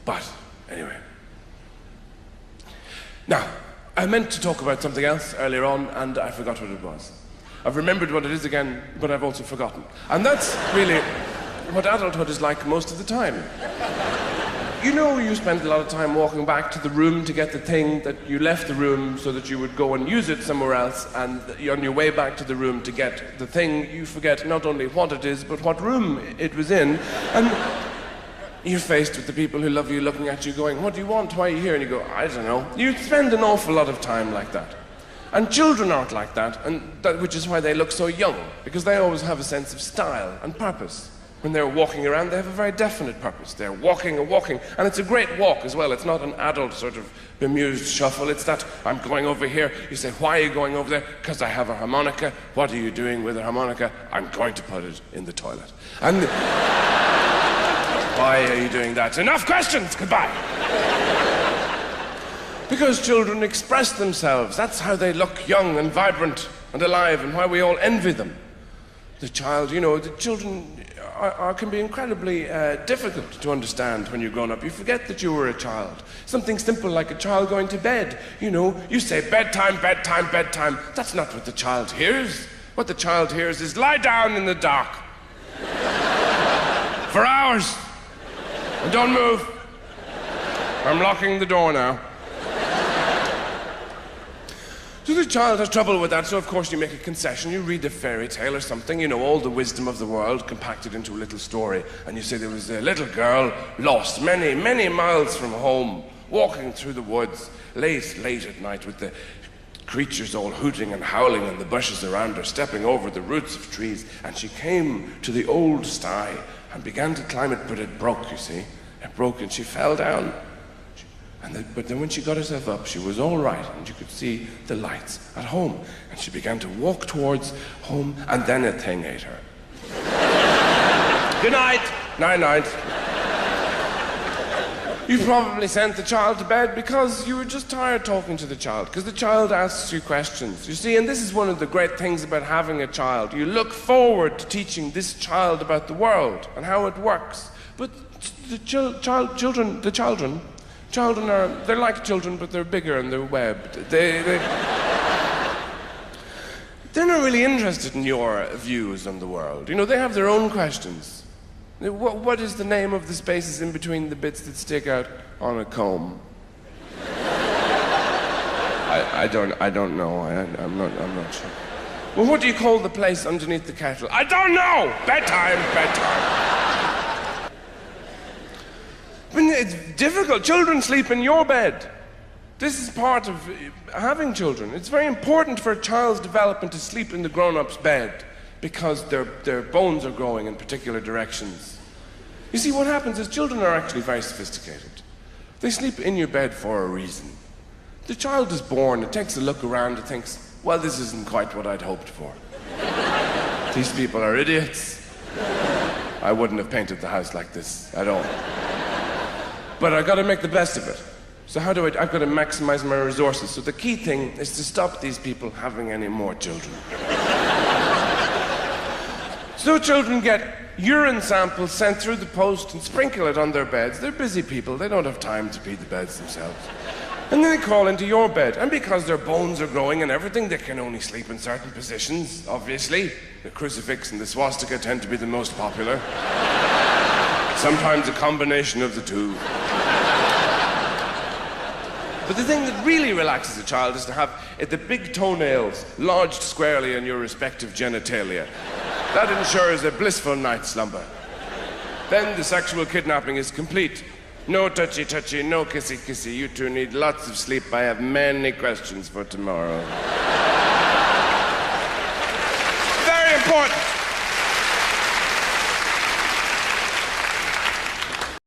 But, anyway. Now, I meant to talk about something else earlier on, and I forgot what it was. I've remembered what it is again, but I've also forgotten. And that's really what adulthood is like most of the time. You know, you spend a lot of time walking back to the room to get the thing that you left the room so that you would go and use it somewhere else, and on your way back to the room to get the thing, you forget not only what it is, but what room it was in. And you're faced with the people who love you looking at you going, what do you want? Why are you here? And you go, I don't know. You spend an awful lot of time like that. And children aren't like that, which is why they look so young, because they always have a sense of style and purpose. When they're walking around, they have a very definite purpose. They're walking and walking, and it's a great walk as well. It's not an adult sort of bemused shuffle. It's that, I'm going over here. You say, why are you going over there? Because I have a harmonica. What are you doing with a harmonica? I'm going to put it in the toilet. And why are you doing that? Enough questions. Goodbye. Because children express themselves. That's how they look young and vibrant and alive, and why we all envy them. The child, you know, the children can be incredibly difficult to understand when you're grown up. You forget that you were a child. Something simple like a child going to bed. You know, you say bedtime, bedtime, bedtime. That's not what the child hears. What the child hears is lie down in the dark for hours and don't move. I'm locking the door now. So the child has trouble with that, so of course you make a concession. You read a fairy tale or something, you know, all the wisdom of the world compacted into a little story. And you say there was a little girl lost many, many miles from home, walking through the woods, late at night with the creatures all hooting and howling in the bushes around her, stepping over the roots of trees. And she came to the old sty and began to climb it, but it broke, you see. It broke and she fell down. But then when she got herself up, she was all right, and you could see the lights at home. And she began to walk towards home, and then a thing ate her. Good night. Night-night. You probably sent the child to bed because you were just tired talking to the child, because the child asks you questions. You see, and this is one of the great things about having a child. You look forward to teaching this child about the world and how it works. But the children, they're like children, but they're bigger and they're webbed. They're not really interested in your views on the world. You know, they have their own questions. What is the name of the spaces in between the bits that stick out on a comb? I don't know. I'm not sure. Well, what do you call the place underneath the kettle? I don't know! Bedtime. I mean, it's difficult. Children sleep in your bed. This is part of having children. It's very important for a child's development to sleep in the grown-up's bed because their bones are growing in particular directions. You see, what happens is children are actually very sophisticated. They sleep in your bed for a reason. The child is born, it takes a look around, it thinks, well, this isn't quite what I'd hoped for. These people are idiots. I wouldn't have painted the house like this at all. But I've got to make the best of it. So I've got to maximize my resources. So the key thing is to stop these people having any more children. So children get urine samples sent through the post and sprinkle it on their beds. They're busy people. They don't have time to pee the beds themselves. And then they crawl into your bed. And because their bones are growing and everything, they can only sleep in certain positions, obviously. The crucifix and the swastika tend to be the most popular. Sometimes a combination of the two. But the thing that really relaxes a child is to have the big toenails lodged squarely in your respective genitalia. That ensures a blissful night's slumber. Then the sexual kidnapping is complete. No touchy-touchy, no kissy-kissy. You two need lots of sleep. I have many questions for tomorrow.